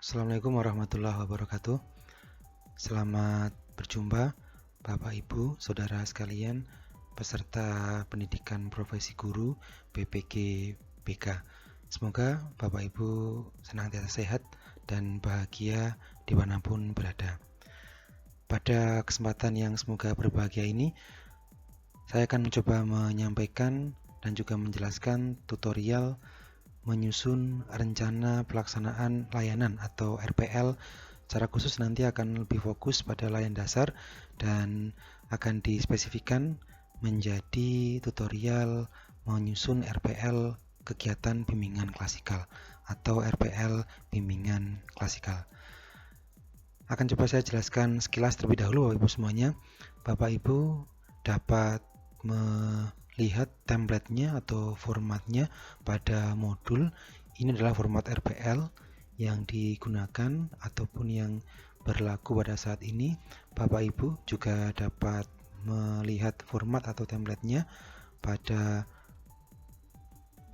Assalamualaikum warahmatullahi wabarakatuh. Selamat berjumpa Bapak Ibu, Saudara sekalian, peserta pendidikan profesi guru BPG BK. Semoga Bapak Ibu senantiasa sehat dan bahagia dimanapun berada. Pada kesempatan yang semoga berbahagia ini, saya akan mencoba menyampaikan dan juga menjelaskan tutorial menyusun rencana pelaksanaan layanan atau RPL. Secara khusus nanti akan lebih fokus pada layanan dasar dan akan dispesifikkan menjadi tutorial menyusun RPL kegiatan bimbingan klasikal atau RPL bimbingan klasikal. Akan coba saya jelaskan sekilas terlebih dahulu Bapak Ibu semuanya. Bapak Ibu dapat melihat template-nya atau formatnya pada modul. Ini adalah format RPL yang digunakan ataupun yang berlaku pada saat ini. Bapak Ibu juga dapat melihat format atau template-nya pada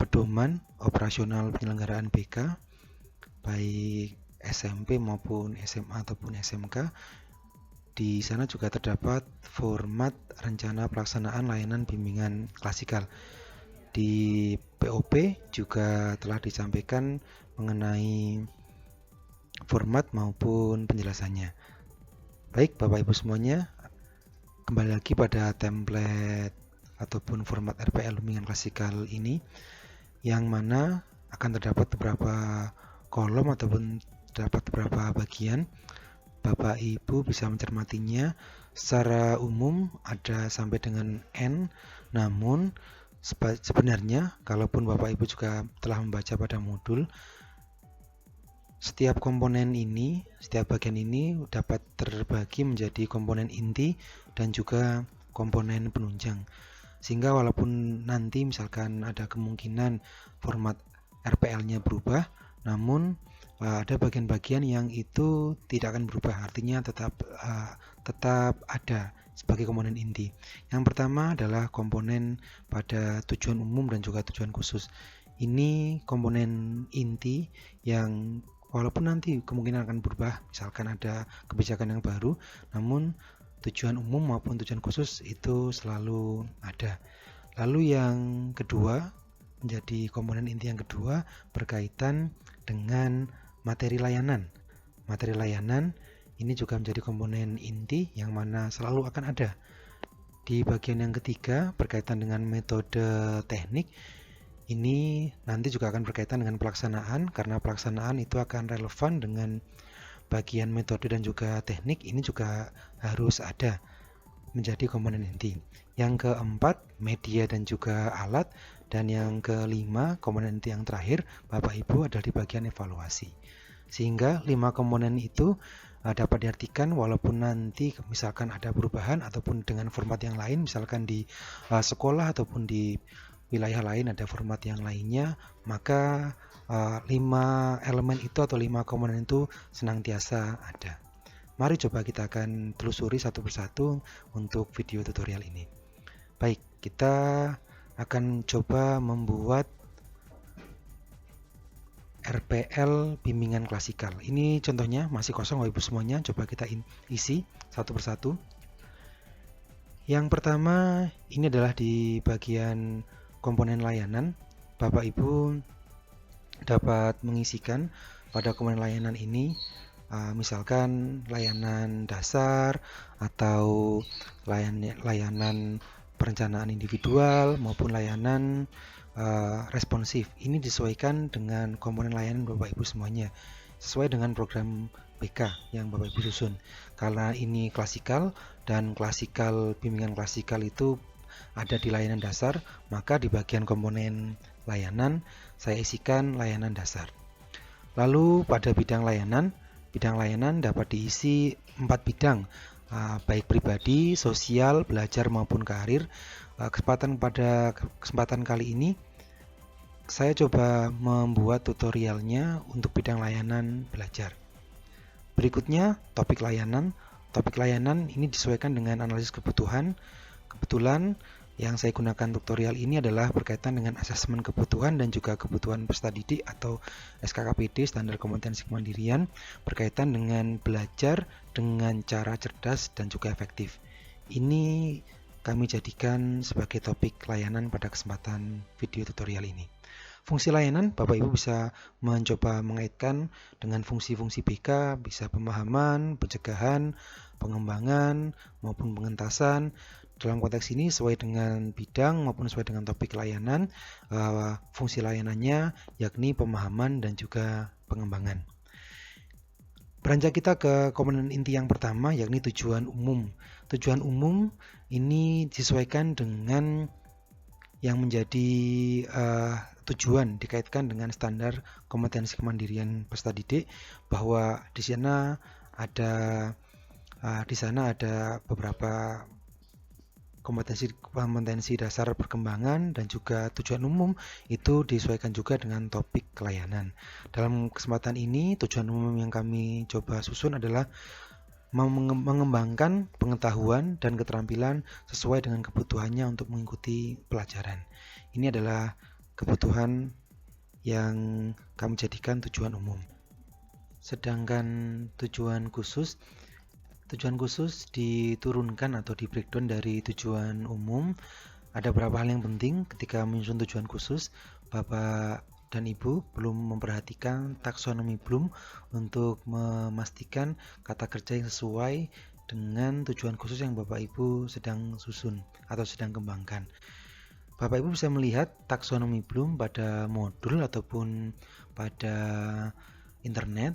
pedoman operasional penyelenggaraan BK baik SMP maupun SMA ataupun SMK. Di sana juga terdapat format rencana pelaksanaan layanan bimbingan klasikal. Di POP juga telah disampaikan mengenai format maupun penjelasannya. Baik Bapak Ibu semuanya, kembali lagi pada template ataupun format RPL bimbingan klasikal ini, yang mana akan terdapat beberapa kolom ataupun terdapat beberapa bagian. Bapak Ibu bisa mencermatinya. Secara umum ada sampai dengan N, namun sebenarnya kalaupun Bapak Ibu juga telah membaca pada modul, setiap komponen ini, setiap bagian ini dapat terbagi menjadi komponen inti dan juga komponen penunjang. Sehingga walaupun nanti misalkan ada kemungkinan format RPL-nya berubah, namun ada bagian-bagian yang itu tidak akan berubah, artinya tetap ada sebagai komponen inti. Yang pertama adalah komponen pada tujuan umum dan juga tujuan khusus. Ini komponen inti yang walaupun nanti kemungkinan akan berubah, misalkan ada kebijakan yang baru, namun tujuan umum maupun tujuan khusus itu selalu ada. Lalu yang kedua, menjadi komponen inti yang kedua berkaitan dengan materi layanan. Materi layanan ini juga menjadi komponen inti yang mana selalu akan ada. Di bagian yang ketiga berkaitan dengan metode teknik, ini nanti juga akan berkaitan dengan pelaksanaan, karena pelaksanaan itu akan relevan dengan bagian metode dan juga teknik. Ini juga harus ada menjadi komponen inti. Yang keempat, media dan juga alat. Dan yang kelima, komponen inti yang terakhir, Bapak Ibu, adalah di bagian evaluasi. Sehingga 5 komponen itu dapat diartikan walaupun nanti misalkan ada perubahan ataupun dengan format yang lain, misalkan di sekolah ataupun di wilayah lain ada format yang lainnya, maka 5 elemen itu atau 5 komponen itu senantiasa ada. Mari coba kita akan telusuri satu persatu untuk video tutorial ini. Baik, kita akan coba membuat RPL bimbingan klasikal. Ini contohnya masih kosong Bapak Ibu semuanya, coba kita isi satu persatu. Yang pertama ini adalah di bagian komponen layanan. Bapak Ibu dapat mengisikan pada komponen layanan ini misalkan layanan dasar atau layanan perencanaan individual maupun layanan responsif. Ini disesuaikan dengan komponen layanan Bapak Ibu semuanya, sesuai dengan program BK yang Bapak Ibu susun. Karena ini klasikal dan bimbingan klasikal itu ada di layanan dasar, maka di bagian komponen layanan saya isikan layanan dasar. Lalu pada bidang layanan dapat diisi 4 bidang, baik pribadi, sosial, belajar maupun karir. Kesempatan kali ini saya coba membuat tutorialnya untuk bidang layanan belajar. Berikutnya topik layanan ini disesuaikan dengan analisis kebutuhan. Kebetulan Yang saya gunakan tutorial ini adalah berkaitan dengan asesmen kebutuhan dan juga kebutuhan peserta didik atau SKKPD, standar kompetensi kemandirian, berkaitan dengan belajar dengan cara cerdas dan juga efektif. Ini kami jadikan sebagai topik layanan pada kesempatan video tutorial ini. Fungsi layanan, Bapak Ibu bisa mencoba mengaitkan dengan fungsi-fungsi BK, bisa pemahaman, pencegahan, pengembangan, maupun pengentasan. Dalam konteks ini sesuai dengan bidang maupun sesuai dengan topik layanan, fungsi layanannya yakni pemahaman dan juga pengembangan. Beranjak kita ke komponen inti yang pertama yakni tujuan umum. Tujuan umum ini disesuaikan dengan yang menjadi tujuan dikaitkan dengan standar kompetensi kemandirian peserta didik, bahwa di sana ada beberapa kompetensi dasar perkembangan dan juga tujuan umum itu disesuaikan juga dengan topik layanan. Dalam kesempatan ini, tujuan umum yang kami coba susun adalah mengembangkan pengetahuan dan keterampilan sesuai dengan kebutuhannya untuk mengikuti pelajaran. Ini adalah kebutuhan yang kami jadikan tujuan umum. Sedangkan tujuan khusus diturunkan atau di breakdown dari tujuan umum. Ada beberapa hal yang penting ketika menyusun tujuan khusus. Bapak dan Ibu belum memperhatikan taksonomi Bloom untuk memastikan kata kerja yang sesuai dengan tujuan khusus yang Bapak Ibu sedang susun atau sedang kembangkan. Bapak Ibu bisa melihat taksonomi Bloom pada modul ataupun pada internet.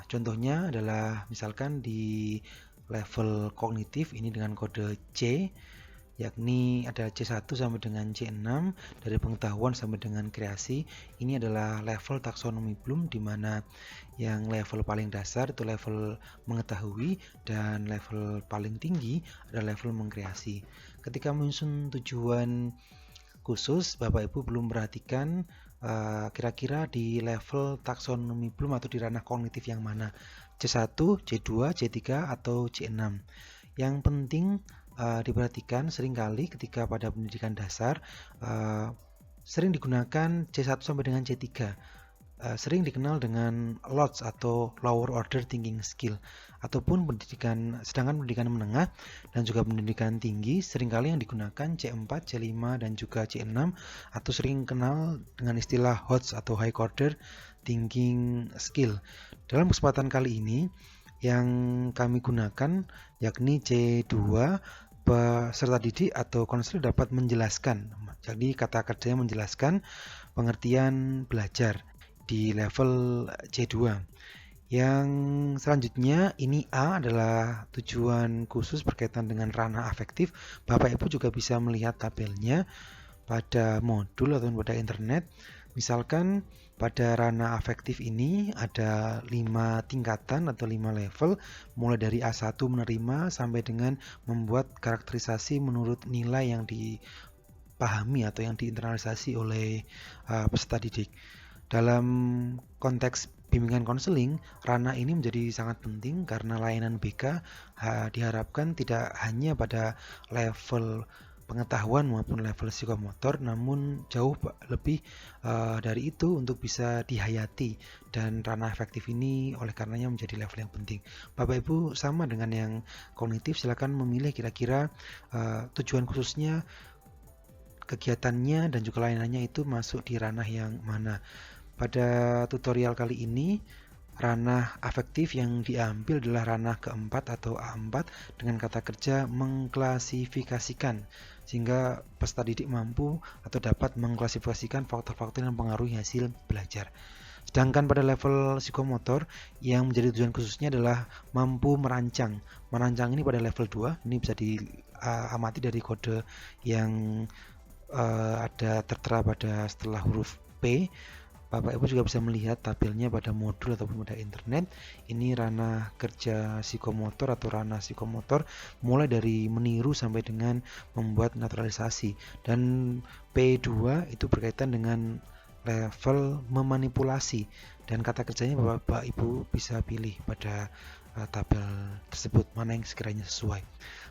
Contohnya adalah misalkan di level kognitif ini dengan kode C, yakni ada C1 sampai dengan C6, dari pengetahuan sampai dengan kreasi. Ini adalah level taksonomi Bloom, di mana yang level paling dasar itu level mengetahui dan level paling tinggi adalah level mengkreasi. Ketika menyusun tujuan khusus, Bapak Ibu belum perhatikan kira-kira di level taksonomi Bloom atau di ranah kognitif yang mana, C1, C2, C3 atau C6. Yang penting diperhatikan seringkali ketika pada pendidikan dasar sering digunakan C1 sampai dengan C3, sering dikenal dengan LOTS atau Lower Order Thinking Skill, ataupun sedangkan pendidikan menengah dan juga pendidikan tinggi seringkali yang digunakan C4, C5 dan juga C6, atau sering kenal dengan istilah HOTS atau High Order Thinking Skill. Dalam kesempatan kali ini yang kami gunakan yakni C2, peserta didik atau konselor dapat menjelaskan, jadi kata kerjanya menjelaskan pengertian belajar di level C2. Yang selanjutnya ini A adalah tujuan khusus berkaitan dengan ranah afektif. Bapak Ibu juga bisa melihat tabelnya pada modul atau pada internet. Misalkan pada ranah afektif ini ada 5 tingkatan atau 5 level, mulai dari A1 menerima sampai dengan membuat karakterisasi menurut nilai yang dipahami atau yang diinternalisasi oleh peserta didik. Dalam konteks bimbingan konseling, ranah ini menjadi sangat penting karena layanan BK diharapkan tidak hanya pada level pengetahuan maupun level psikomotor, namun jauh lebih dari itu untuk bisa dihayati, dan ranah efektif ini oleh karenanya menjadi level yang penting. Bapak Ibu sama dengan yang kognitif, silakan memilih kira-kira tujuan khususnya, kegiatannya dan juga layanannya itu masuk di ranah yang mana. Pada tutorial kali ini, ranah afektif yang diambil adalah ranah keempat atau A4 dengan kata kerja mengklasifikasikan, sehingga peserta didik mampu atau dapat mengklasifikasikan faktor-faktor yang mempengaruhi hasil belajar. Sedangkan pada level psikomotor yang menjadi tujuan khususnya adalah mampu merancang. Merancang ini pada level 2, ini bisa diamati dari kode yang ada tertera pada setelah huruf P. Bapak Ibu juga bisa melihat tabelnya pada modul ataupun pada internet. Ini ranah kerja psikomotor atau ranah psikomotor mulai dari meniru sampai dengan membuat naturalisasi. Dan P2 itu berkaitan dengan level memanipulasi, dan kata kerjanya Bapak Ibu bisa pilih pada tabel tersebut mana yang sekiranya sesuai.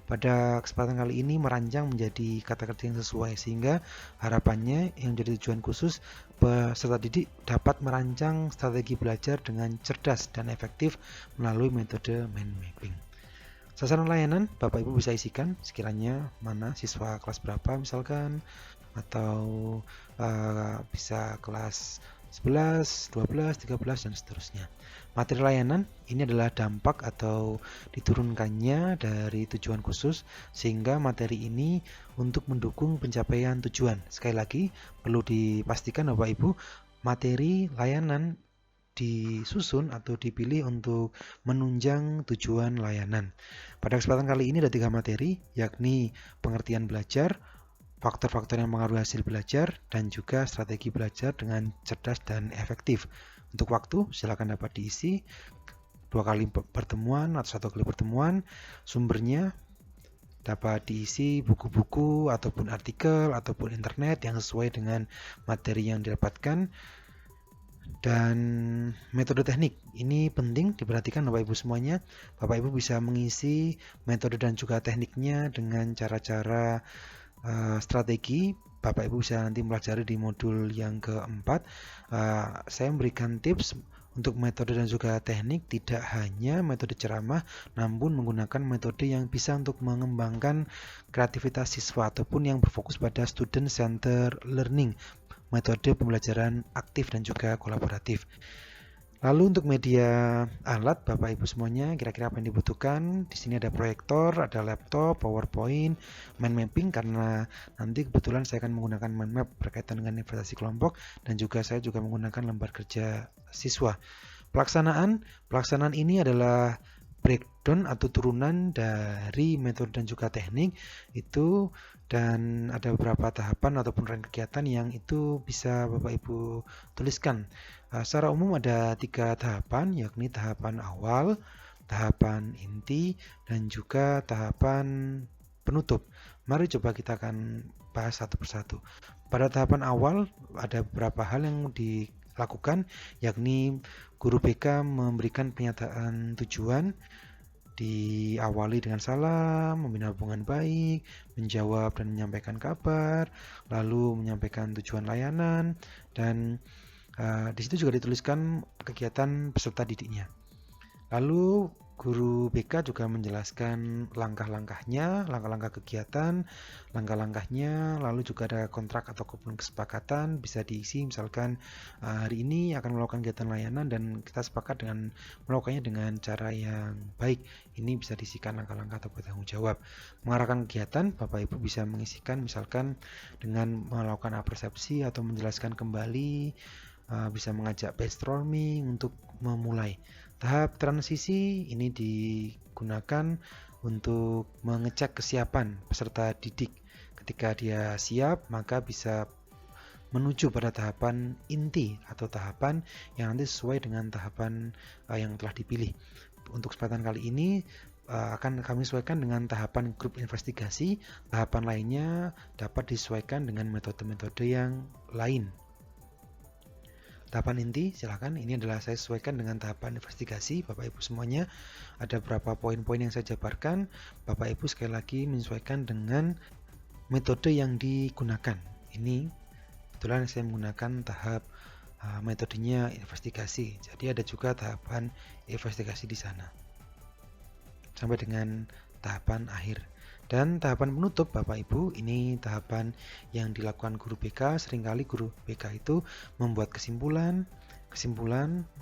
pada kesempatan kali ini merancang menjadi kata kerja yang sesuai, sehingga harapannya yang jadi tujuan khusus peserta didik dapat merancang strategi belajar dengan cerdas dan efektif melalui metode mind mapping. Sasaran layanan Bapak Ibu bisa isikan sekiranya mana siswa kelas berapa misalkan, atau bisa kelas 11, 12, 13 dan seterusnya. Materi layanan ini adalah dampak atau diturunkannya dari tujuan khusus, sehingga materi ini untuk mendukung pencapaian tujuan. Sekali lagi perlu dipastikan Bapak Ibu, materi layanan disusun atau dipilih untuk menunjang tujuan layanan. Pada kesempatan kali ini ada 3 materi, yakni pengertian belajar, faktor-faktor yang mengaruhi hasil belajar, dan juga strategi belajar dengan cerdas dan efektif. Untuk waktu, silakan dapat diisi 2 kali pertemuan atau 1 kali pertemuan. Sumbernya dapat diisi buku-buku ataupun artikel ataupun internet yang sesuai dengan materi yang didapatkan. Dan metode teknik ini penting diperhatikan Bapak Ibu semuanya. Bapak Ibu bisa mengisi metode dan juga tekniknya dengan cara-cara strategi. Bapak Ibu bisa nanti mempelajari di modul yang keempat. Saya memberikan tips untuk metode dan juga teknik, tidak hanya metode ceramah, namun menggunakan metode yang bisa untuk mengembangkan kreativitas siswa ataupun yang berfokus pada student center learning, metode pembelajaran aktif dan juga kolaboratif. Lalu untuk media alat Bapak Ibu semuanya, kira-kira apa yang dibutuhkan? Di sini ada proyektor, ada laptop, PowerPoint, mind mapping, karena nanti kebetulan saya akan menggunakan mind map berkaitan dengan investasi kelompok, dan juga saya juga menggunakan lembar kerja siswa. Pelaksanaan ini adalah breakdown atau turunan dari metode dan juga teknik itu, dan ada beberapa tahapan ataupun rangkaian kegiatan yang itu bisa Bapak Ibu tuliskan. Secara umum ada 3 tahapan, yakni tahapan awal, tahapan inti, dan juga tahapan penutup. Mari coba kita akan bahas satu persatu. Pada tahapan awal ada beberapa hal yang dilakukan, yakni guru BK memberikan pernyataan tujuan, diawali dengan salam, membina hubungan baik, menjawab dan menyampaikan kabar, lalu menyampaikan tujuan layanan, dan di situ juga dituliskan kegiatan peserta didiknya. Lalu guru BK juga menjelaskan langkah-langkahnya, langkah-langkah kegiatan, langkah-langkahnya, lalu juga ada kontrak atau kesepakatan bisa diisi, misalkan hari ini akan melakukan kegiatan layanan dan kita sepakat dengan melakukannya dengan cara yang baik. Ini bisa diisikan langkah-langkah atau bertanggung jawab. Mengarahkan kegiatan, Bapak Ibu bisa mengisikan misalkan dengan melakukan apresiasi atau menjelaskan kembali, bisa mengajak brainstorming untuk memulai. Tahap transisi ini digunakan untuk mengecek kesiapan peserta didik. Ketika dia siap, maka bisa menuju pada tahapan inti atau tahapan yang nanti sesuai dengan tahapan yang telah dipilih. Untuk kesempatan kali ini akan kami sesuaikan dengan tahapan grup investigasi. Tahapan lainnya dapat disesuaikan dengan metode-metode yang lain. Tahapan inti, silakan. Ini adalah saya sesuaikan dengan tahapan investigasi. Bapak Ibu semuanya, ada beberapa poin-poin yang saya jabarkan. Bapak Ibu sekali lagi menyesuaikan dengan metode yang digunakan. Ini kebetulan saya menggunakan tahap metodenya investigasi. Jadi ada juga tahapan investigasi di sana. Sampai dengan tahapan akhir. Dan tahapan penutup Bapak Ibu, ini tahapan yang dilakukan guru BK. Seringkali guru BK itu membuat kesimpulan,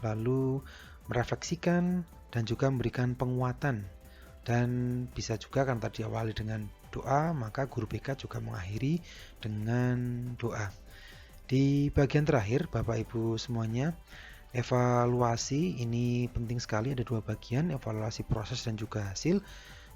lalu merefleksikan dan juga memberikan penguatan. Dan bisa juga kan tadi awali dengan doa, maka guru BK juga mengakhiri dengan doa. Di bagian terakhir Bapak Ibu semuanya, evaluasi ini penting sekali, ada 2 bagian, evaluasi proses dan juga hasil.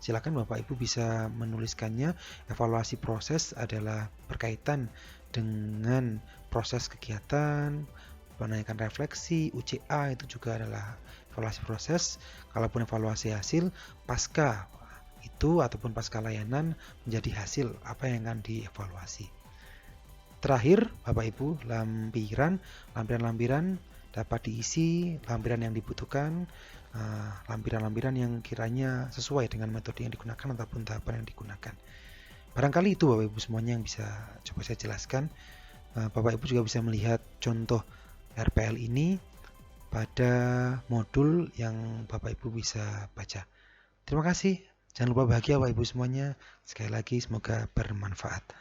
Silakan Bapak Ibu bisa menuliskannya. Evaluasi proses adalah berkaitan dengan proses kegiatan, menanyakan refleksi, UCA itu juga adalah evaluasi proses. Kalaupun evaluasi hasil, pasca itu ataupun pasca layanan menjadi hasil apa yang akan dievaluasi. Terakhir Bapak Ibu, lampiran dapat diisi lampiran yang dibutuhkan. lampiran-lampiran yang kiranya sesuai dengan metode yang digunakan ataupun tahapan yang digunakan. Barangkali itu Bapak Ibu semuanya yang bisa coba saya jelaskan. Bapak Ibu juga bisa melihat contoh RPL ini pada modul yang Bapak Ibu bisa baca. Terima kasih. Jangan lupa bahagia Bapak Ibu semuanya. Sekali lagi semoga bermanfaat.